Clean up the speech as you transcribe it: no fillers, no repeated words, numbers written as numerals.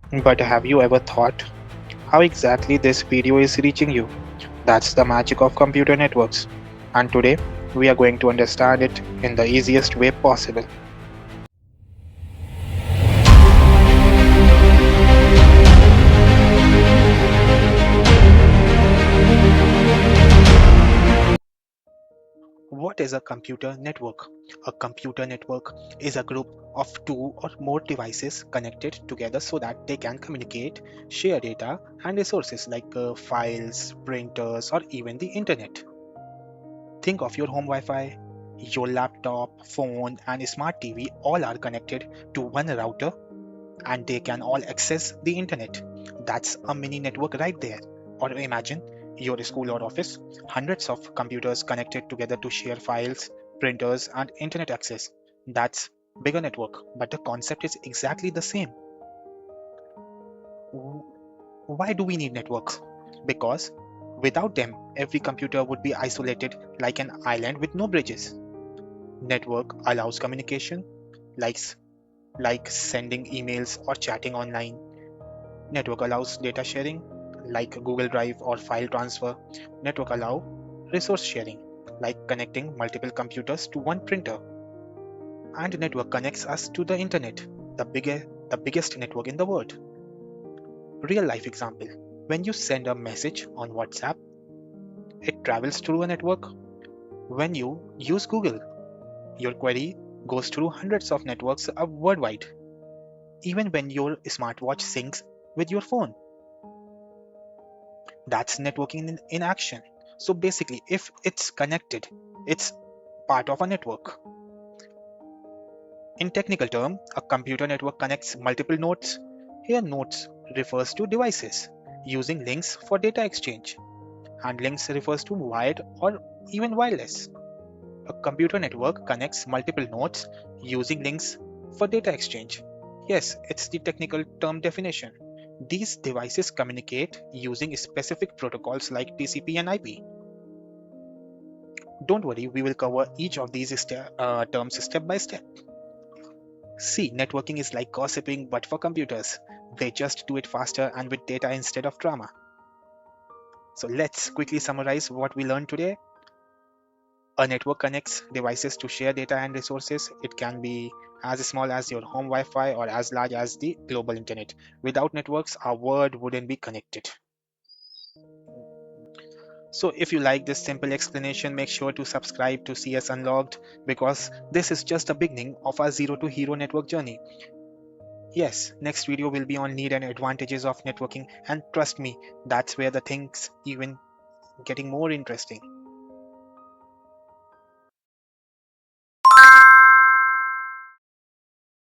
But have you ever thought how exactly this video is reaching you? That's the magic of computer networks. And today, we are going to understand it in the easiest way possible. What is a computer network? A computer network is a group of two or more devices connected together so that they can communicate, share data, and resources like files, printers, or even the internet. Think of your home Wi Fi, your laptop, phone, and smart TV all are connected to one router and they can all access the internet. That's a mini network right there. Or imagine your school or office, hundreds of computers connected together to share files, printers, and internet access. That's bigger network, but the concept is exactly the same. Why do we need networks? Because without them, every computer would be isolated like an island with no bridges. Network allows communication, like, like sending emails or chatting online. Network allows data sharing, like Google Drive or file transfer. Network allow resource sharing, like connecting multiple computers to one printer. And network connects us to the internet, the biggest network in the world. Real life example. When you send a message on WhatsApp, it travels through a network. When you use Google, your query goes through hundreds of networks worldwide. Even when your smartwatch syncs with your phone, that's networking in action. So basically, if it's connected, it's part of a network. In technical term, a computer network connects multiple nodes. Here nodes refers to devices using links for data exchange, and links refers to wired or even wireless. A computer network connects multiple nodes using links for data exchange. Yes, it's the technical term definition. These devices communicate using specific protocols like TCP and IP. Don't worry, we will cover each of these terms step by step. See, networking is like gossiping but for computers. They just do it faster and with data instead of drama. So let's quickly summarize what we learned today. A network connects devices to share data and resources. It can be as small as your home Wi Fi or as large as the global internet. Without networks, our world wouldn't be connected. So, if you like this simple explanation, make sure to subscribe to CS Unlocked because this is just the beginning of our zero to hero network journey. Yes, next video will be on need and advantages of networking, and trust me, that's where the things even getting more interesting.